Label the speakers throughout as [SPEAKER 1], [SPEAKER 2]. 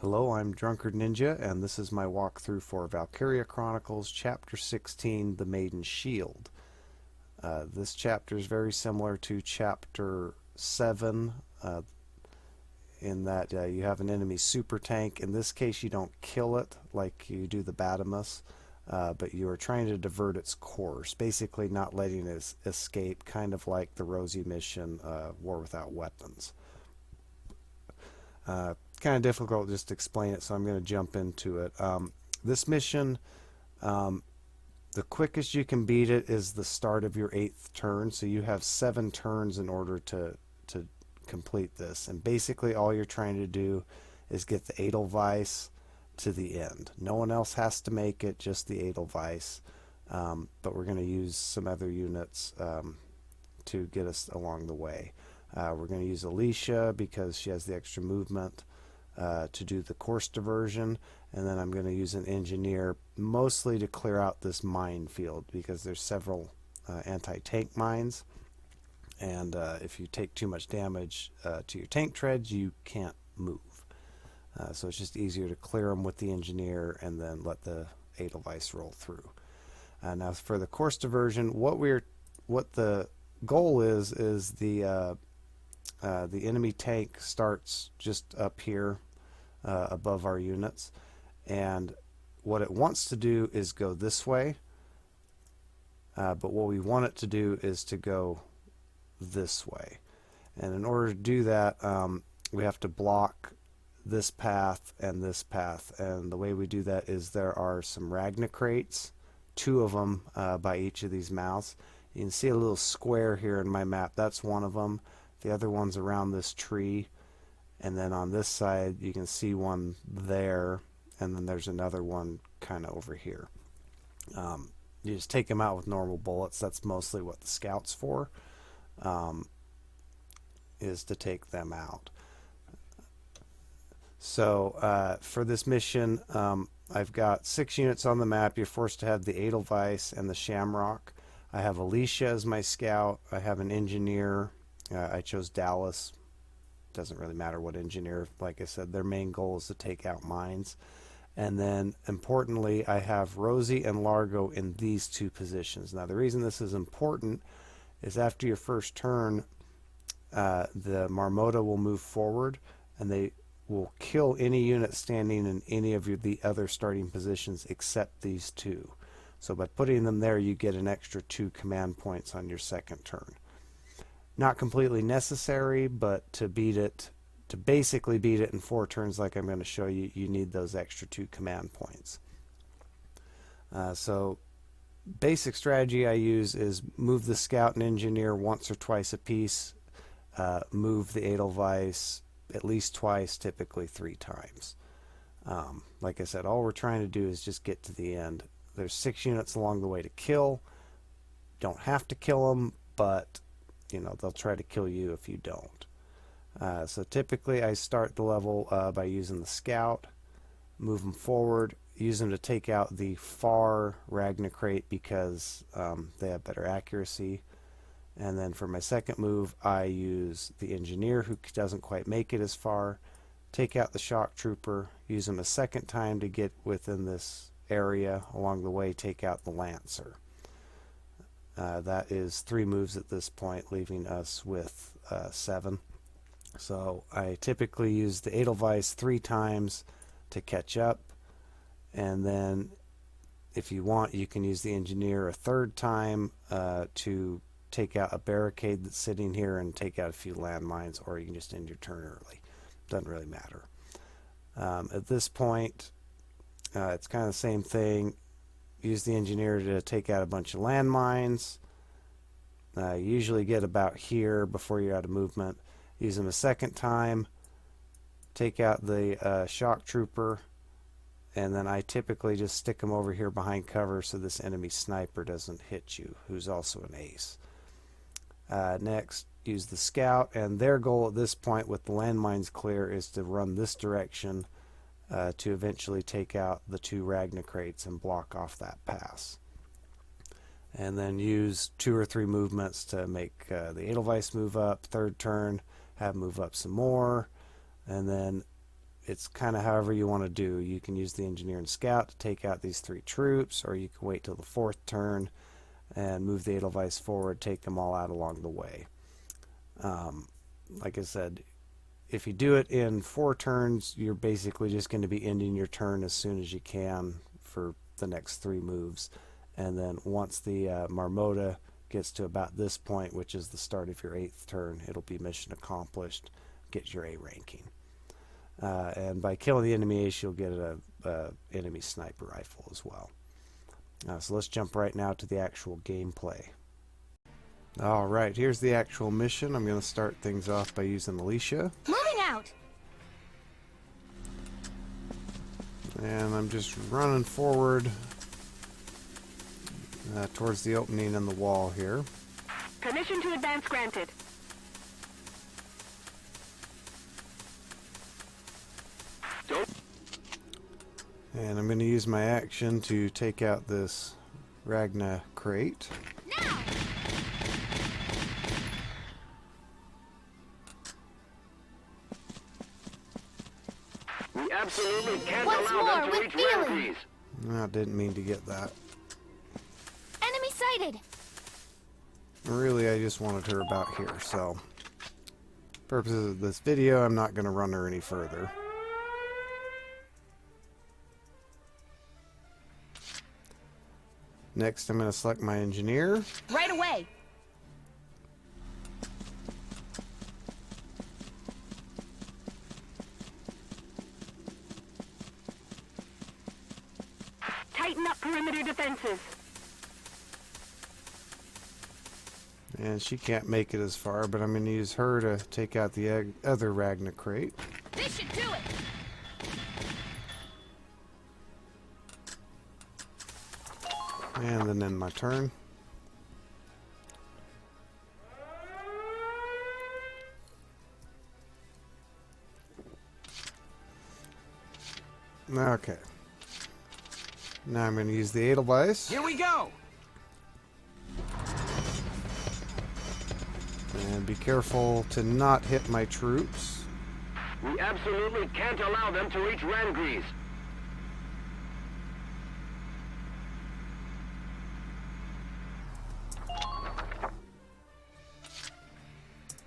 [SPEAKER 1] Hello, I'm Drunkard Ninja, and this is my walkthrough for Valkyria Chronicles, Chapter 16, The Maiden Shield. This chapter is very similar to Chapter 7, in that you have an enemy super tank. In this case, you don't kill it like you do the Batimus, but you are trying to divert its course, basically not letting it escape, kind of like the Rosie mission, War Without Weapons. Kind of difficult just to explain it, so I'm going to jump into it. This mission, the quickest you can beat it is the start of your 8th turn, so you have 7 turns in order to complete this. And basically all you're trying to do is get the Edelweiss to the end. No one else has to make it, just the Edelweiss. But we're going to use some other units to get us along the way. We're going to use Alicia because she has the extra movement to do the course diversion, and then I'm going to use an engineer mostly to clear out this minefield because there's several anti-tank mines, and if you take too much damage to your tank treads, you can't move. So it's just easier to clear them with the engineer and then let the Edelweiss roll through. Now for the course diversion, what the goal is the enemy tank starts just up here above our units, and what it wants to do is go this way, but what we want it to do is to go this way. And in order to do that, we have to block this path and this path, and the way we do that is there are some Ragna crates, 2 of them by each of these mouths. You can see a little square here in my map. That's one of them. The other one's around this tree, and then on this side you can see one there, and then there's another one kind of over here. You just take them out with normal bullets. That's mostly what the scout's for, is to take them out. So for this mission, I've got 6 units on the map. You're forced to have the Edelweiss and the Shamrock. I have Alicia as my scout. I have an engineer. I chose Dallas. Doesn't really matter what engineer. Like I said, their main goal is to take out mines. And then importantly, I have Rosie and Largo in these 2 positions. Now the reason this is important is after your first turn, the Marmota will move forward and they will kill any unit standing in any of the other starting positions except these 2. So by putting them there, you get an extra 2 command points on your second turn. Not completely necessary, but to basically beat it in 4 turns like I'm going to show you, you need those extra 2 command points. So basic strategy I use is move the scout and engineer once or twice a piece, move the Edelweiss at least twice, typically 3 times. Like I said, all we're trying to do is just get to the end. There's 6 units along the way to kill. Don't have to kill them, but you know, they'll try to kill you if you don't. So typically I start the level by using the scout, move them forward, use them to take out the far Ragna crate because they have better accuracy. And then for my second move, I use the engineer who doesn't quite make it as far, take out the shock trooper, use them a second time to get within this area. Along the way, take out the lancer. That is 3 moves at this point, leaving us with 7. So I typically use the Edelweiss 3 times to catch up, and then if you want, you can use the engineer a 3rd time to take out a barricade that's sitting here and take out a few landmines, or you can just end your turn early. Doesn't really matter. At this point, it's kind of the same thing. Use the engineer to take out a bunch of landmines. You usually get about here before you're out of movement. Use them a second time. Take out the shock trooper. And then I typically just stick them over here behind cover so this enemy sniper doesn't hit you, who's also an ace. Next, use the scout. And their goal at this point with the landmines clear is to run this direction to eventually take out the 2 Ragna crates and block off that pass. And then use 2 or 3 movements to make the Edelweiss move up. 3rd turn, have move up some more, and then it's kind of however you want to do. You can use the engineer and scout to take out these 3 troops, or you can wait till the 4th turn and move the Edelweiss forward, take them all out along the way. Like I said, if you do it in 4 turns, you're basically just going to be ending your turn as soon as you can for the next 3 moves. And then once the Marmota gets to about this point, which is the start of your 8th turn, it'll be mission accomplished, get your A ranking. And by killing the enemy ace, you'll get a enemy sniper rifle as well. So let's jump right now to the actual gameplay. Alright, here's the actual mission. I'm going to start things off by using Alicia.
[SPEAKER 2] Moving out!
[SPEAKER 1] And I'm just running forward towards the opening in the wall here.
[SPEAKER 2] Permission to advance granted.
[SPEAKER 1] And I'm going to use my action to take out this Ragna crate.
[SPEAKER 2] Now!
[SPEAKER 3] We absolutely can't
[SPEAKER 2] Once
[SPEAKER 3] allow
[SPEAKER 2] more
[SPEAKER 3] them to
[SPEAKER 2] with
[SPEAKER 3] reach
[SPEAKER 2] feeling.
[SPEAKER 3] Ramses.
[SPEAKER 1] No, I didn't mean to get that.
[SPEAKER 2] Enemy sighted!
[SPEAKER 1] Really, I just wanted her about here, so purposes of this video, I'm not going to run her any further. Next, I'm going to select my engineer.
[SPEAKER 2] Right away! Tighten up perimeter defenses.
[SPEAKER 1] And she can't make it as far, but I'm going to use her to take out the other Ragna crate.
[SPEAKER 2] This should do it!
[SPEAKER 1] And then end my turn. Okay. Now I'm going to use the Edelweiss.
[SPEAKER 3] Here we go.
[SPEAKER 1] And be careful to not hit my troops.
[SPEAKER 3] We absolutely can't allow them to reach Rangries.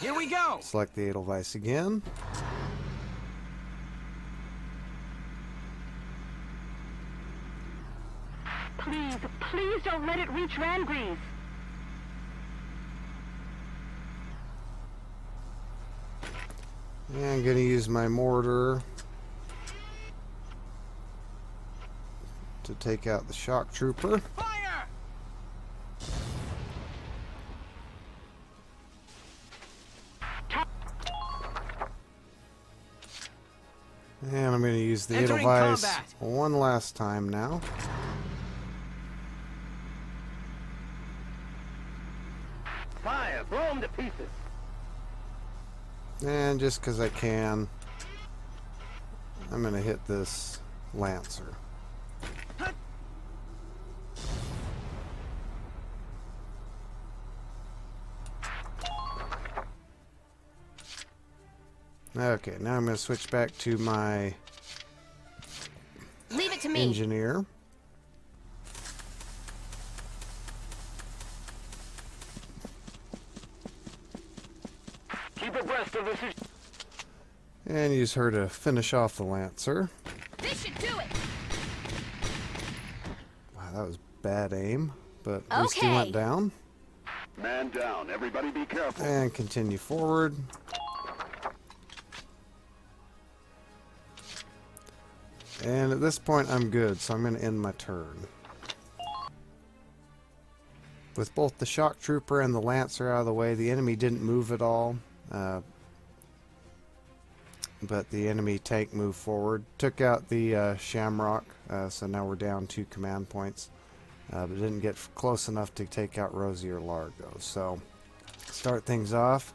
[SPEAKER 3] Here we go.
[SPEAKER 1] Select the Edelweiss again.
[SPEAKER 2] Please, please don't let it reach Rangries.
[SPEAKER 1] And I'm going to use my mortar to take out the shock trooper.
[SPEAKER 3] Fire!
[SPEAKER 1] And I'm going to use the
[SPEAKER 3] Entering
[SPEAKER 1] Edelweiss
[SPEAKER 3] combat.
[SPEAKER 1] one last time now.
[SPEAKER 3] Fire! Blow them to pieces.
[SPEAKER 1] And just because I can, I'm going to hit this Lancer. Okay, now I'm going to switch back to my
[SPEAKER 2] Leave it to me.
[SPEAKER 1] engineer.
[SPEAKER 3] Keep abreast of this.
[SPEAKER 1] And use her to finish off the Lancer.
[SPEAKER 2] This should do it.
[SPEAKER 1] Wow, that was bad aim, but at least he
[SPEAKER 2] Okay.
[SPEAKER 1] went down.
[SPEAKER 3] Man down. Everybody be careful.
[SPEAKER 1] And continue forward. And at this point I'm good, so I'm going to end my turn. With both the shock trooper and the Lancer out of the way, the enemy didn't move at all. But the enemy tank moved forward. Took out the Shamrock, so now we're down 2 command points. But didn't get close enough to take out Rosie or Largo. So, start things off.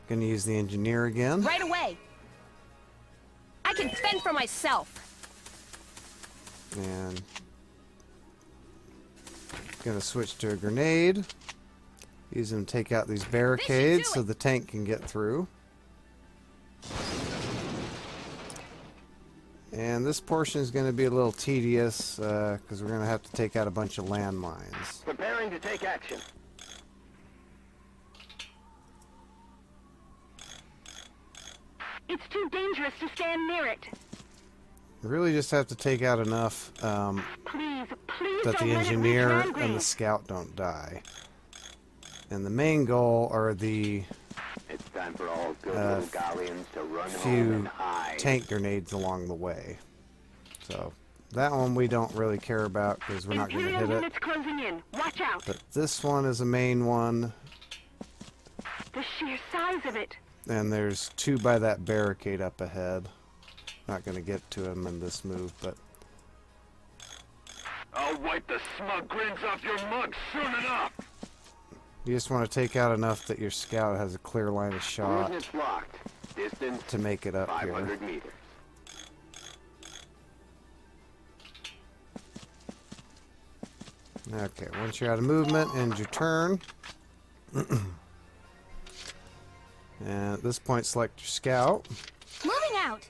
[SPEAKER 1] Going to use the engineer again.
[SPEAKER 2] Right away! I can fend for myself.
[SPEAKER 1] And going to switch to a grenade. Use them to take out these barricades so the tank can get through. And this portion is going to be a little tedious because we're going to have to take out a bunch of landmines.
[SPEAKER 3] Preparing to take action.
[SPEAKER 2] It's too dangerous to stand near it.
[SPEAKER 1] We really just have to take out enough
[SPEAKER 2] Please, please
[SPEAKER 1] that
[SPEAKER 2] don't
[SPEAKER 1] the
[SPEAKER 2] let it reach
[SPEAKER 1] engineer
[SPEAKER 2] land
[SPEAKER 1] and the
[SPEAKER 2] grade.
[SPEAKER 1] scout don't die. And the main goal are the
[SPEAKER 3] It's time for all good little galleons to run home
[SPEAKER 1] few
[SPEAKER 3] and hide.
[SPEAKER 1] tank grenades along the way. So that one we don't really care about because we're not going to
[SPEAKER 2] Imperial
[SPEAKER 1] hit it.
[SPEAKER 2] units closing in. Watch out.
[SPEAKER 1] But this one is a main one.
[SPEAKER 2] The sheer size of it.
[SPEAKER 1] And there's two by that barricade up ahead. Not going to get to him in this move, but
[SPEAKER 3] I'll wipe the smug grins off your mug soon enough.
[SPEAKER 1] you just want to take out enough that your scout has a clear line of shot
[SPEAKER 3] Coordinates locked. Distance
[SPEAKER 1] to make it up here.
[SPEAKER 3] 500 meters.
[SPEAKER 1] Okay, once you're out of movement, end your turn. And at this point, select your scout.
[SPEAKER 2] Moving out.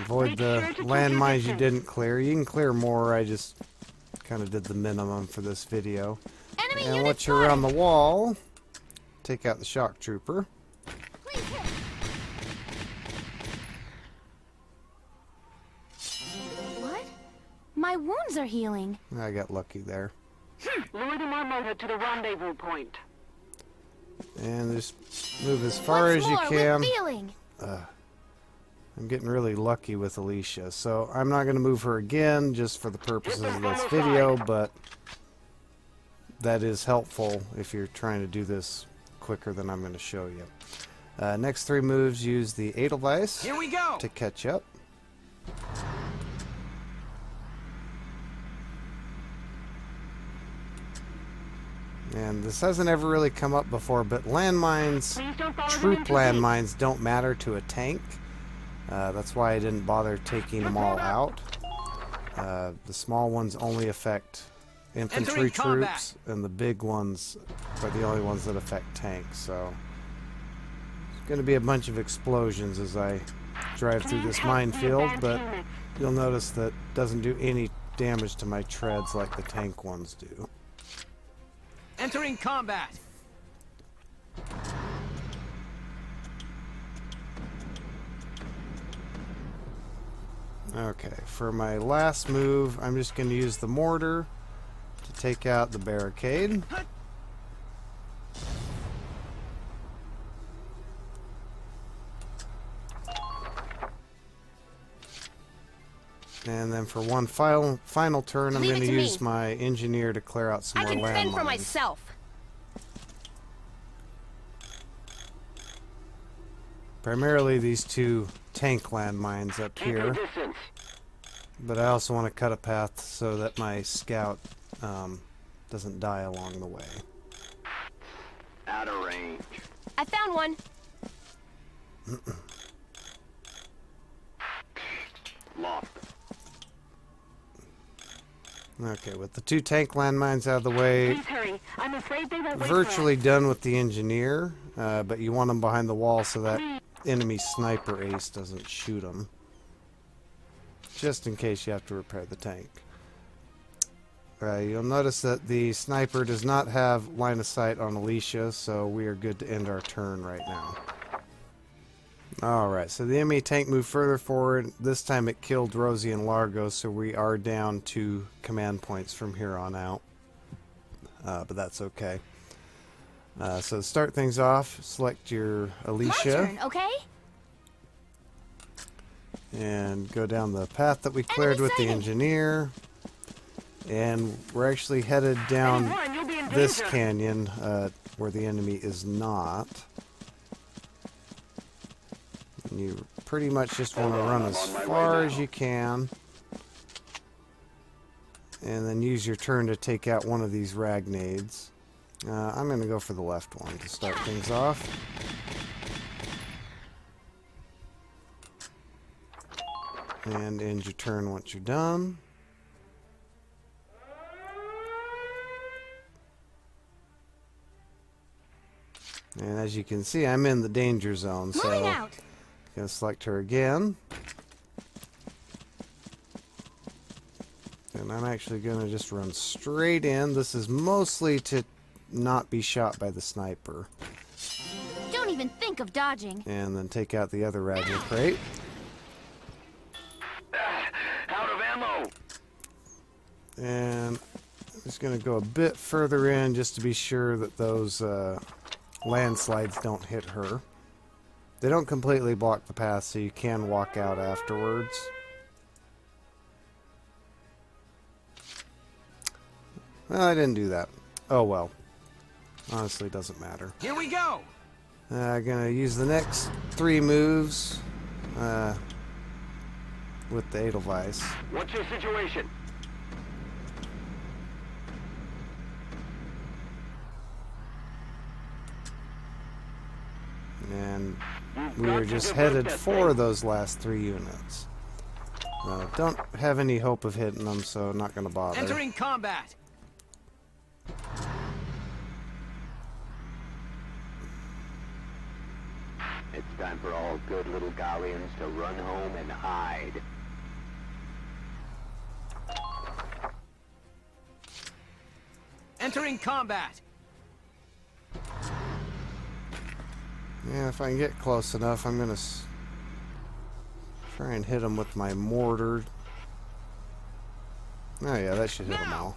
[SPEAKER 1] Avoid
[SPEAKER 2] Make
[SPEAKER 1] the
[SPEAKER 2] sure to keep your
[SPEAKER 1] landmines you
[SPEAKER 2] distance.
[SPEAKER 1] didn't clear. You can clear more, I just kind of did the minimum for this video.
[SPEAKER 2] Enemy
[SPEAKER 1] And
[SPEAKER 2] unit
[SPEAKER 1] once you're around
[SPEAKER 2] spotted.
[SPEAKER 1] the wall, take out the shock trooper.
[SPEAKER 2] Please hit. What? My wounds are healing.
[SPEAKER 1] I got lucky there.
[SPEAKER 2] Lure the Marmota to the rendezvous point.
[SPEAKER 1] And just move as far
[SPEAKER 2] Once
[SPEAKER 1] as you
[SPEAKER 2] more
[SPEAKER 1] can.
[SPEAKER 2] with feeling.
[SPEAKER 1] I'm getting really lucky with Alicia, so I'm not going to move her again just for the purposes of this video, but that is helpful if you're trying to do this quicker than I'm going to show you. Next three moves, use the Edelweiss
[SPEAKER 4] Here we go.
[SPEAKER 1] to catch up. And this hasn't ever really come up before, but landmines,
[SPEAKER 2] Please don't follow them
[SPEAKER 1] troop
[SPEAKER 2] into deep.
[SPEAKER 1] landmines don't matter to a tank. That's why I didn't bother taking them all out. The small ones only affect infantry
[SPEAKER 4] Entering combat.
[SPEAKER 1] troops, and the big ones are the only ones that affect tanks. So there's going to be a bunch of explosions as I drive through this minefield, but you'll notice that it doesn't do any damage to my treads like the tank ones do.
[SPEAKER 4] Entering combat.
[SPEAKER 1] Okay, for my last move, I'm just going to use the mortar to take out the barricade. And then for one final turn, I'm
[SPEAKER 2] Leave
[SPEAKER 1] going
[SPEAKER 2] it
[SPEAKER 1] to
[SPEAKER 2] to
[SPEAKER 1] use
[SPEAKER 2] me.
[SPEAKER 1] my engineer to clear out some
[SPEAKER 2] I
[SPEAKER 1] more
[SPEAKER 2] can fend for
[SPEAKER 1] landmines.
[SPEAKER 2] myself.
[SPEAKER 1] Primarily these two tank landmines up
[SPEAKER 3] Keep your
[SPEAKER 1] here,
[SPEAKER 3] distance.
[SPEAKER 1] but I also want to cut a path so that my scout doesn't die along the way.
[SPEAKER 3] Out of range.
[SPEAKER 2] I found one.
[SPEAKER 3] Lost.
[SPEAKER 1] Okay, with the two tank landmines out of the way,
[SPEAKER 2] Please hurry. I'm afraid they won't wait
[SPEAKER 1] virtually done with the engineer, but you want them behind the wall so that enemy sniper ace doesn't shoot them. Just in case you have to repair the tank. You'll notice that the sniper does not have line of sight on Alicia, so we are good to end our turn right now. Alright, so the enemy tank moved further forward. This time it killed Rosie and Largo, so we are down 2 command points from here on out. But that's okay. So to start things off, select your
[SPEAKER 2] My
[SPEAKER 1] Alicia
[SPEAKER 2] turn, okay?
[SPEAKER 1] and go down the path that we cleared with the
[SPEAKER 2] sighted.
[SPEAKER 1] engineer. And we're actually headed down
[SPEAKER 2] Anyone, you'll be in
[SPEAKER 1] this
[SPEAKER 2] danger.
[SPEAKER 1] canyon where the enemy is not. And you pretty much just want to run as far as you can. And then use your turn to take out one of these ragnades. I'm going to go for the left one to start things off. And end your turn once you're done. And as you can see, I'm in the danger zone,
[SPEAKER 2] Moving
[SPEAKER 1] so
[SPEAKER 2] out.
[SPEAKER 1] gonna select her again. And I'm actually gonna just run straight in. This is mostly to not be shot by the sniper.
[SPEAKER 2] Don't even think of dodging.
[SPEAKER 1] And then take out the other Ragnar crate.
[SPEAKER 3] Out of ammo!
[SPEAKER 1] And I'm just gonna go a bit further in just to be sure that those landslides don't hit her. They don't completely block the path, so you can walk out afterwards. Well, I didn't do that. Oh well. Honestly, doesn't matter.
[SPEAKER 4] Here we go.
[SPEAKER 1] Gonna use the next 3 moves with the Edelweiss.
[SPEAKER 3] What's your situation?
[SPEAKER 1] And
[SPEAKER 3] You've
[SPEAKER 1] we
[SPEAKER 3] got
[SPEAKER 1] are
[SPEAKER 3] to
[SPEAKER 1] just
[SPEAKER 3] divert
[SPEAKER 1] headed
[SPEAKER 3] that
[SPEAKER 1] for
[SPEAKER 3] thing.
[SPEAKER 1] those last 3 units. Don't have any hope of hitting them, so not gonna bother.
[SPEAKER 4] Entering combat.
[SPEAKER 3] It's time for all good little Gallians to run home and hide.
[SPEAKER 4] Entering combat.
[SPEAKER 1] Yeah, if I can get close enough, I'm gonna try and hit them with my mortar. Oh yeah, that should hit them all.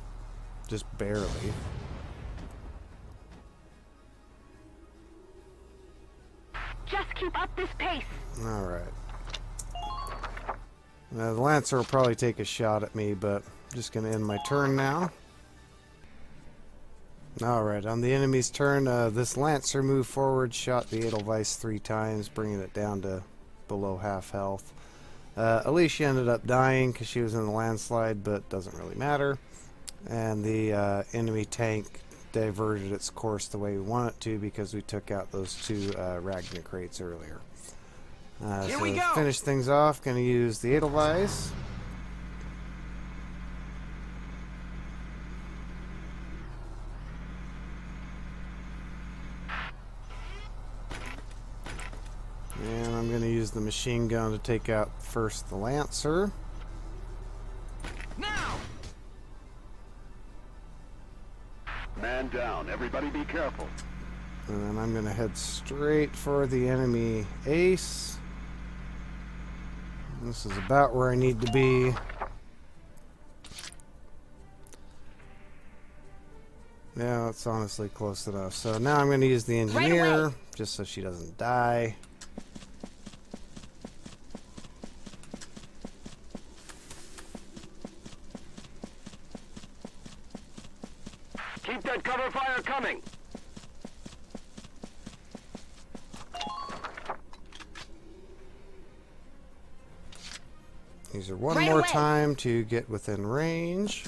[SPEAKER 1] Just barely.
[SPEAKER 2] Just keep up this pace.
[SPEAKER 1] Alright. The Lancer will probably take a shot at me, but I'm just gonna end my turn now. Alright, on the enemy's turn, this Lancer moved forward, shot the Edelweiss 3 times, bringing it down to below half health. Alicia ended up dying because she was in the landslide, but doesn't really matter. And the enemy tank diverted its course the way we want it to because we took out those 2 Ragnar crates earlier.
[SPEAKER 4] Here
[SPEAKER 1] So
[SPEAKER 4] we
[SPEAKER 1] to
[SPEAKER 4] go.
[SPEAKER 1] finish things off, going to use the Edelweiss. And I'm going to use the machine gun to take out first the Lancer.
[SPEAKER 4] Now.
[SPEAKER 3] Man down. Everybody be careful.
[SPEAKER 1] And then I'm going to head straight for the enemy ace. This is about where I need to be. Yeah, it's honestly close enough. So now I'm going to use the engineer,
[SPEAKER 2] away.
[SPEAKER 1] just so she doesn't die.
[SPEAKER 3] Keep that cover fire coming.
[SPEAKER 1] Use her one
[SPEAKER 2] Right
[SPEAKER 1] more
[SPEAKER 2] away.
[SPEAKER 1] time to get within range.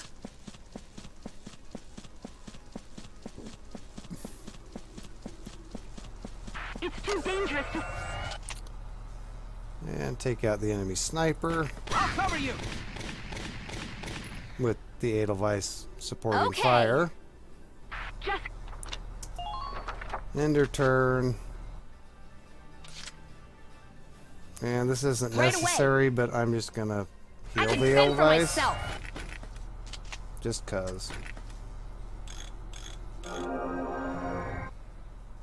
[SPEAKER 2] It's too dangerous to...
[SPEAKER 1] And take out the enemy sniper
[SPEAKER 4] I'll cover you.
[SPEAKER 1] with the Edelweiss supporting
[SPEAKER 2] Okay.
[SPEAKER 1] fire.
[SPEAKER 2] Just...
[SPEAKER 1] End her turn. And this isn't
[SPEAKER 2] Right away.
[SPEAKER 1] necessary, but I'm just gonna
[SPEAKER 2] I
[SPEAKER 1] heal
[SPEAKER 2] can
[SPEAKER 1] the
[SPEAKER 2] fend for
[SPEAKER 1] Edelweiss.
[SPEAKER 2] myself.
[SPEAKER 1] Just cuz.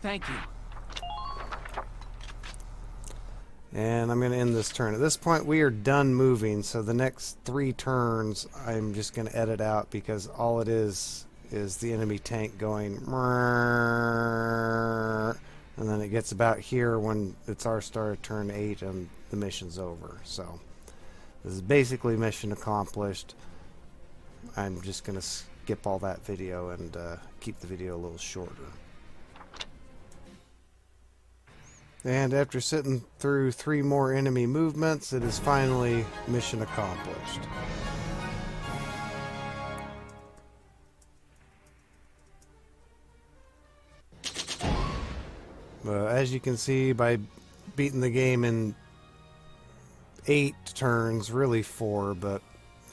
[SPEAKER 4] Thank you.
[SPEAKER 1] And I'm going to end this turn. At this point, we are done moving, so the next 3 turns, I'm just going to edit out because all it is the enemy tank going, "Mrrr," and then it gets about here when it's our start of turn 8 and the mission's over. So this is basically mission accomplished. I'm just going to skip all that video and keep the video a little shorter. And after sitting through 3 more enemy movements, it is finally mission accomplished. As you can see, by beating the game in 8 turns, really 4, but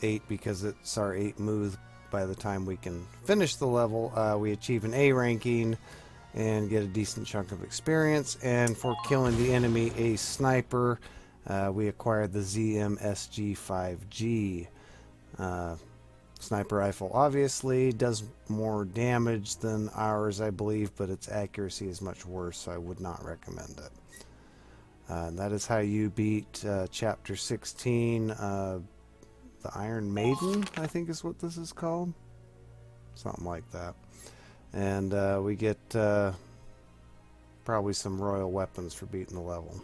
[SPEAKER 1] 8 because it's our 8th move by the time we can finish the level, we achieve an A ranking. and get a decent chunk of experience. And for killing the enemy, a sniper, we acquired the ZMSG-5G. Sniper rifle obviously does more damage than ours, I believe, but its accuracy is much worse, so I would not recommend it. That is how you beat Chapter 16, the Iron Maiden, I think is what this is called. Something like that. And we get probably some royal weapons for beating the level.